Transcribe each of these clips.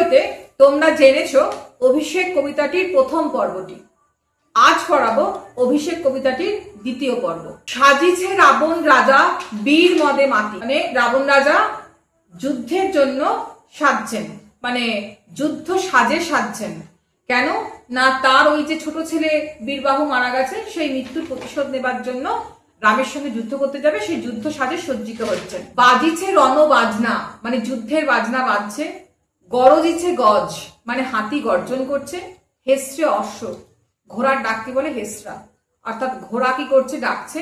ভিডিওতে তোমরা জেনেছো অভিষেক কবিতাটির প্রথম পর্বটি। আজ পড়াবো অভিষেক কবিতাটির দ্বিতীয় পর্ব। সাজিছে রাবণ রাজা বীর মদে মাতি, মানে রাবণ রাজা যুদ্ধের জন্য সাজছেন, মানে যুদ্ধ সাজছেন। কেন না, তার ওই যে ছোট ছেলে বীরবাহু মারা গেছে, সেই মৃত্যুর প্রতিশোধ নেবার জন্য রামের সঙ্গে যুদ্ধ করতে যাবে, সেই যুদ্ধ সাজে সজ্জিত হচ্ছেন। বাজিছে রণ বাজনা, মানে যুদ্ধের বাজনা বাজছে। গরজিছে গজ, মানে হাতি গর্জন করছে। হেসছে অশ্ব, ঘোড়ার ডাককে বলে হেসরা, অর্থাৎ ঘোড়া কি করছে, ডাকছে।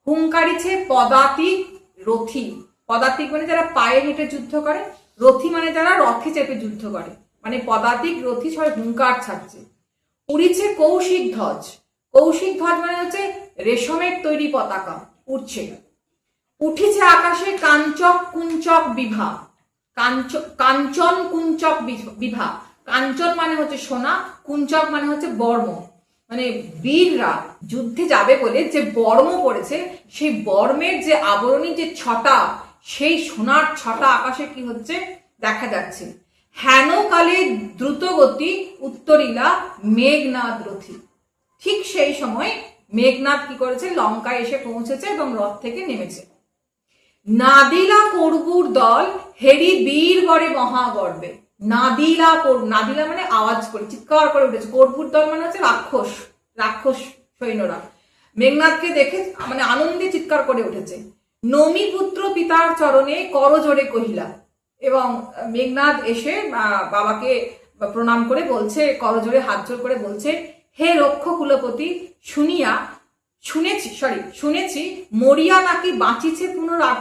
হুঙ্কারিছে পদাতিক রথী, পদাতিক মানে যারা পায়ে হেঁটে যুদ্ধ করে, রথী মানে যারা রথে চেপে যুদ্ধ করে, মানে পদাতিক রথী সবাই হুঙ্কার ছাড়ছে। উড়িছে কৌশিক ধ্বজ, কৌশিক ধ্বজ মানে হচ্ছে রেশমের তৈরি পতাকা উঠছে। উঠিছে আকাশে কাঞ্চক কুঞ্চক বিভা, কাঞ্চন কুঞ্চক বিভা। কাঞ্চন মানে হচ্ছে সোনা, কুঞ্চক মানে হচ্ছে বর্ম, মানে বীররা যুদ্ধে যাবে বলে যে বর্ম পড়েছে, সেই বর্মের যে আবরণী যে ছটা, সেই সোনার ছটা আকাশে কি হচ্ছে দেখা যাচ্ছে। হেন কালে দ্রুতগতি উত্তরিলা মেঘনাদ রথী। ঠিক সেই সময় মেঘনাদ কি করেছে, লঙ্কায় এসে পৌঁছেছে এবং রথ থেকে নেমেছে। নাদিলা কর্বুর দল হেরি বীর বরে মহাগর্বে। নাদিলা মানে আওয়াজ করে চিৎকার করে উঠেছে। কর্বুর দল মানে হচ্ছে রাক্ষস সৈন্যরা মেঘনাদকে দেখে মানে আনন্দে চিৎকার করে উঠেছে। নমি পুত্র পিতার চরণে করজোড়ে কহিলা, এবং মেঘনাদ এসে বাবাকে প্রণাম করে বলছে, করজোড়ে হাত জোড় করে বলছে, হে রক্ষ কুলপতি, শুনেছি মরিয়া নাকি বাঁচিছে পুনরাঘ,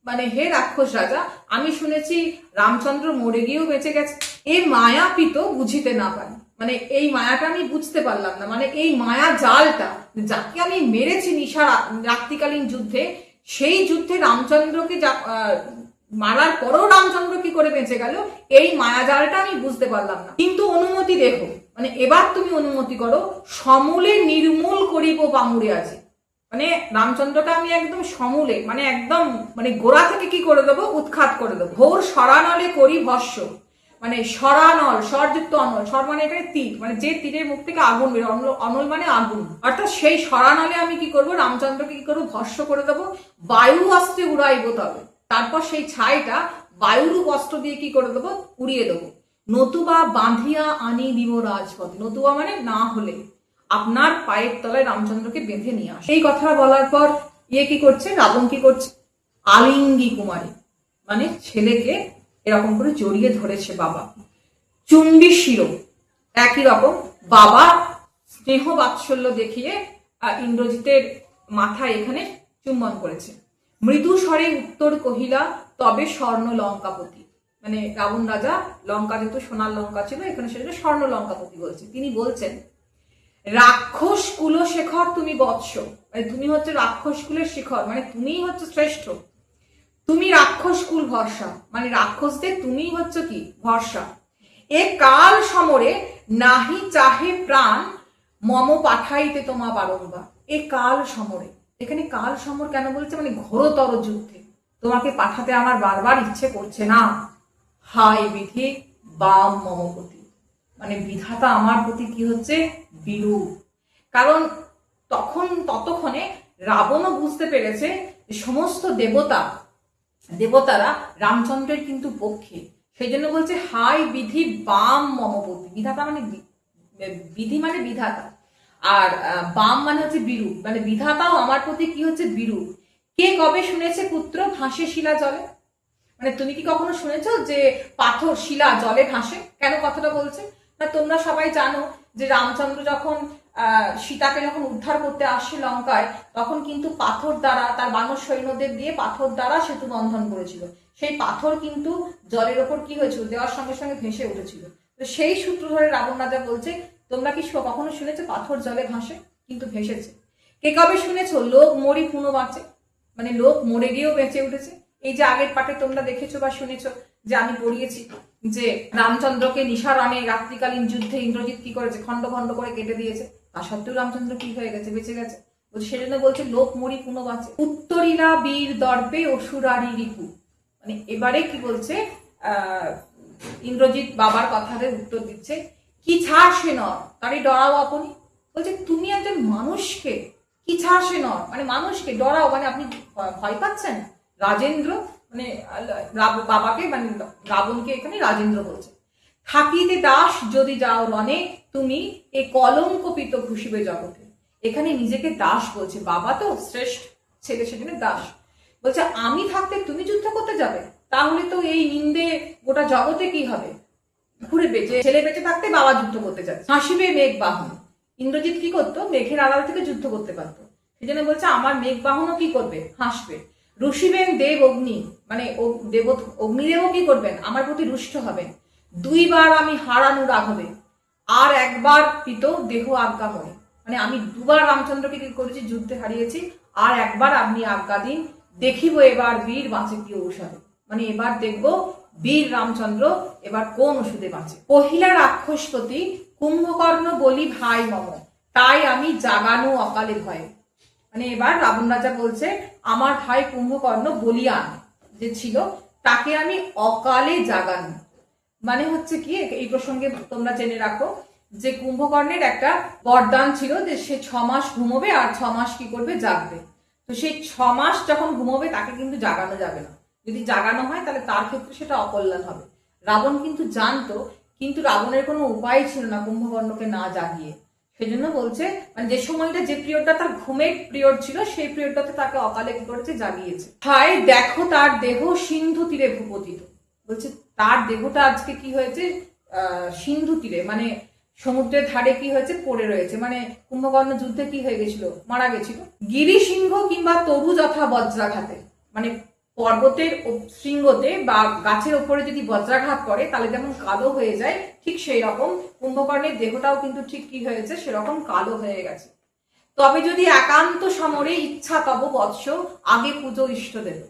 মানে হে রাক্ষস রাজা, আমি শুনেছি রামচন্দ্র মরে গিয়েও বেঁচে গেছে। এ মায়া পিত বুঝিতে না পারি, মানে এই মায়াটা আমি বুঝতে পারলাম না, মানে এই মায়া জালটা, যাকে আমি মেরেছি নিশা রাত্রিকালীন যুদ্ধে, সেই যুদ্ধে রামচন্দ্রকে মারার পরেও রামচন্দ্র কি করে বেঁচে গেল, এই মায়াজালটা আমি বুঝতে পারলাম না। কিন্তু অনুমতি দেখো, মানে এবার তুমি অনুমতি করো, সমূলে নির্মূল করিব বামুড়ে আছে, মানে রামচন্দ্রকে আমি একদম সমূলে, মানে একদম মানে গোড়া থেকে কি করে দেবো, উৎখাত করে দেবো। ঘোর সরানলে করি ভস্য, মানে সরানল, স্বরযুক্ত অনল, স্বর মানে এখানে তীর, মানে যে তীরের মুখ থেকে আগুন বের, অনল মানে আগুন, অর্থাৎ সেই সরানলে আমি কি করবো, রামচন্দ্রকে কি করবো, ভস্য করে দেবো। বায়ু অস্ত্রে উড়াইবো, তবে তারপর সেই ছাইটা বায়ুরূপ অস্ত্র দিয়ে কি করে দেবো, উড়িয়ে দেবো। নতুবা বাঁধিয়া আনি দিব রাজপথ, নতুবা মানে না হলে আপনার পায়ের তলায় রামচন্দ্রকে বেঁধে নিয়ে আসে। এই কথা বলার পর কি করছে, রাবণ কি করছে, আলিঙ্গি কুমারী, মানে ছেলেকে এরকম করে জড়িয়ে ধরেছে বাবা। চুম্বি শিরো, একই রকম বাবা স্নেহ বাৎসল্য দেখিয়ে ইন্দ্রজিতের মাথায় এখানে চুম্বন করেছে। মৃদু স্বরে উত্তর কহিলা তবে স্বর্ণ লঙ্কাপতি, মানে রাবণ রাজা, লঙ্কা যেহেতু সোনার লঙ্কা ছিল, এখানে সেটা স্বর্ণ লঙ্কাপতি বলছে। তিনি বলছেন, রাক্ষস কুলশেখর তুমি বৎস, মানে তুমি হচ্ছে রাক্ষস কুলের শিখর, মানে তুমিই হচ্ছে শ্রেষ্ঠ, তুমি রাক্ষস কুল ভরসা, মানে রাক্ষসদের তুমিই হচ্ছে কি ভরসা। এ কাল সমরে নাহি চাহে প্রাণ মম পাঠাইতে তোমা বারংবার। এ কাল সমরে, এখানে কাল সমর কেন বলছে, মানে ঘোরতর যুদ্ধে তোমাকে পাঠাতে আমার বারবার ইচ্ছে করছে না। হায় বিধি বাম মমপতি, মানে বিধাতা আমার প্রতি কি হচ্ছে, বিরূপ। কারণ ততক্ষণে রাবণও বুঝতে পেরেছে যে সমস্ত দেবতারা রামচন্দ্রের কিন্তু পক্ষে, সেই জন্য বলছে হায় বিধি বাম মমপতি। বিধাতা মানে বিধি মানে বিধাতা, আর বাম মানে হচ্ছে বিরূপ, মানে বিধাতাও আমার প্রতি কি হচ্ছে, বিরূপ। কে কবে শুনেছে পুত্র ভাসে শিলা জলে, মানে তুমি কি কখনো শুনেছো যে পাথর শিলা জলে ভাসে? কেন কথাটা বলছে না, তোমরা সবাই জানো যে রামচন্দ্র যখন সীতাকে যখন উদ্ধার করতে আসছে লঙ্কায়, তখন কিন্তু পাথর দ্বারা, তার বানর সৈন্যদের দিয়ে পাথর দ্বারা সেতু বন্ধন করেছিল। সেই পাথর কিন্তু জলের ওপর কি হয়েছিল, দেওয়ার সঙ্গে সঙ্গে ভেসে উঠেছিল। তো সেই সূত্র ধরে রাবণ রাজা বলছে, তোমরা কি কখনো শুনেছো পাথর জলে ভাসে, কিন্তু ভেসেছে। কে কবে শুনেছো লোক মরি পুনঃ বাঁচে, মানে লোক মরে গিয়েও বেঁচে উঠেছে। এই যে আগের পাঠে তোমরা দেখেছো বা শুনেছো যে আমি পড়িয়েছি যে রামচন্দ্রকে নিশারণে রাত্রিকালীন যুদ্ধে ইন্দ্রজিৎ কি করেছে, খন্ড খন্ড করে কেটে দিয়েছে, তা সত্ত্বেও রামচন্দ্র কি হয়ে গেছে, বেঁচে গেছে। সেজন্য বলছে লোক মরি পুনঃ বাঁচে। উত্তরিলা বীর দর্পে অসুরারি রিপু, মানে এবারে কি বলছে, ইন্দ্রজিৎ বাবার কথাতে উত্তর দিচ্ছে, কি ছাড় সে নর তারই ডরাও আপনি। বলছে তুমি একজন মানুষকে কি ছাড় সে নর, মানে মানুষকে ডরাও, মানে আপনি ভয় পাচ্ছেন? রাজেন্দ্র মানে বাবাকে, মানে রাবণকে এখানে রাজেন্দ্র বলছে। থাকিতে দাস যদি যাও রণে, তুমি এ কলঙ্কপিত ঘুষিবে জগতে। এখানে নিজেকে দাস বলছে, বাবা তো শ্রেষ্ঠ ছেলে, সেখানে দাস বলছে আমি থাকতে তুমি যুদ্ধ করতে যাবে, তাহলে তো এই নিন্দে গোটা জগতে কি হবে, ঘুরে বেঁচে ছেলে বেঁচে থাকতে বাবা যুদ্ধ করতে যাচ্ছে। হাসিবে মেঘ বাহন, ইন্দ্রজিৎ কি করতো, মেঘের আড়াল থেকে যুদ্ধ করতে পারতো, সেই জন্য বলছে আমার মেঘ বাহনও কি করবে, হাসবে। রুষিবেন দেব অগ্নি, মানে অগ্নিদেবও কি করবেন, আমার প্রতি রুষ্ট হবেন। দুইবার আমি হারানো রাঘবে, আর একবার পিত দেহ আজ্ঞাময়, মানে আমি দুবার রামচন্দ্রকে কি করেছি, যুদ্ধে হারিয়েছি, আর একবার আপনি আজ্ঞা দিন, দেখিব এবার বীর বাঁচে কি ঔষধে, মানে এবার দেখবো বীর রামচন্দ্র এবার কোন ওষুধে বাঁচে। পহিলা রাক্ষসপতি কুম্ভকর্ণ বলি ভাই মম, তাই আমি জাগানো অকালে ভয়ে, মানে এবার রাবণ রাজা বলছে আমার ভাই কুম্ভকর্ণ বলিয়ান যে ছিল তাকে আমি অকালে জাগানো, মানে হচ্ছে কি এই প্রসঙ্গে তোমরা জেনে রাখো যে কুম্ভকর্ণের একটা বরদান ছিল যে সে 6 মাস ঘুমোবে আর 6 মাস কি করবে, জাগবে। তো সেই 6 মাস যখন ঘুমোবে তাকে কিন্তু জাগানো যাবে না, যদি জাগানো হয় তাহলে তার ক্ষেত্রে সেটা অকল্যাণ হবে। রাবণ কিন্তু জানতো, কিন্তু রাবণের কোনো উপায় ছিল না কুম্ভকর্ণকে না জাগিয়ে, সেজন্য বলছে মানে যে সময়টা যে পিরিয়ডটা তার ঘুমের পিরিয়ড ছিল সেই পিরিয়ডটাতে তাকে অকালে কি করেছে, জাগিয়েছে। হায় দেখো তার দেহ সিন্ধু তীরে ভূপতিত, বলছে তার দেহটা আজকে কি হয়েছে, সিন্ধু তীরে মানে সমুদ্রের ধারে কি হয়েছে, পড়ে রয়েছে, মানে কুম্ভকর্ণ যুদ্ধে কি হয়ে গেছিল, মারা গেছিল। গিরি সিংহ কিংবা তরু যথা বজ্রাঘাতে, মানে পর্বতের শৃঙ্গতে বা গাছের ওপরে যদি বজ্রাঘাত করে তাহলে যেমন কালো হয়ে যায়, ঠিক সেই রকম কুম্ভকর্ণের দেহটাও কিন্তু ঠিক কি হয়েছে, সেরকম কালো হয়ে গেছে। তবে যদি একান্ত সমরে ইচ্ছা তব বৎস, আগে পুজো ইষ্ট দেবে,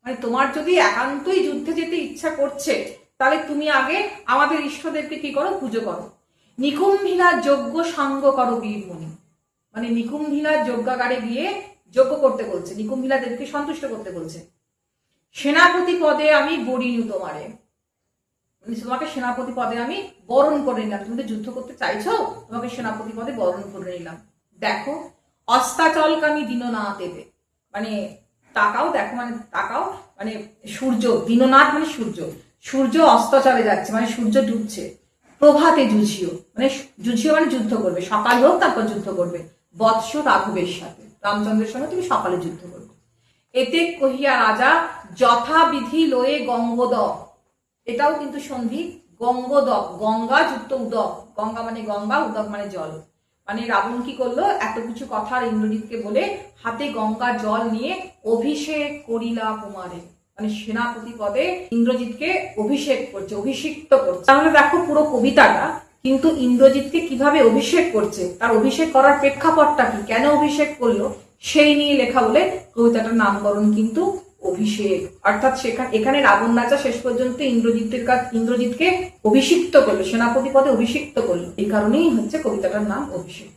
মানে তোমার যদি একান্তই যুদ্ধে যেতে ইচ্ছা করছে তাহলে তুমি আগে আমাদের ইষ্টদেবকে কি করো, পুজো করো। নিকুম্ভিলা যজ্ঞ সাঙ্গ করো বীরমণি, মানে নিকুম্ভিলা যজ্ঞাগারে গিয়ে যজ্ঞ করতে বলছে, নিকুম্ভিলা দেবকে সন্তুষ্ট করতে বলছে। সেনাপতি পদে আমি বরিনু তোমারে, মানে তোমাকে সেনাপতি পদে আমি বরণ করে নিলাম, তুমি তো যুদ্ধ করতে চাইছো, তোমাকে সেনাপতি পদে বরণ করে নিলাম। দেখো অস্তাচলকামী দিন না দেবে, মানে তাকাও, দেখো মানে তাকাও, মানে সূর্য, দিননাথ মানে সূর্য, সূর্য অস্ত চলে যাচ্ছে, মানে সূর্য ডুবছে। প্রভাতে যুঝিও, মানে যুঝিও মানে যুদ্ধ করবে, সকাল হোক তারপর যুদ্ধ করবে। বৎস রাঘবের সাথে, রামচন্দ্রের সঙ্গে তুমি সকালে যুদ্ধ করবে। এতে কহিয়া রাজা যথাবিধি লয়ে গঙ্গোদক, এটাও কিন্তু সন্ধি, গঙ্গোদক গঙ্গা যুক্ত উদক, গঙ্গা মানে গঙ্গা, উদক মানে জল, মানে রাবণ কি করলো, এত কিছু কথা ইন্দ্রজিৎকে বলে হাতে গঙ্গার জল নিয়ে অভিষেক করিলা কুমারে, মানে সেনাপতি পদে ইন্দ্রজিৎকে অভিষেক করছে, অভিষিক্ত করছে। তাহলে দেখো পুরো কবিতাটা কিন্তু ইন্দ্রজিৎকে কিভাবে অভিষেক করছে, তার অভিষেক করার প্রেক্ষাপটটা কি, কেন অভিষেক করলো সেই নিয়ে লেখা বলে কবিতাটার নামকরণ কিন্তু অভিষেক। অর্থাৎ এখানে রাবণ রাজা শেষ পর্যন্ত ইন্দ্রজিৎকে অভিষিক্ত করলো, সেনাপতি পদে অভিষিক্ত করলো, এই কারণেই হচ্ছে কবিতাটার নাম অভিষেক।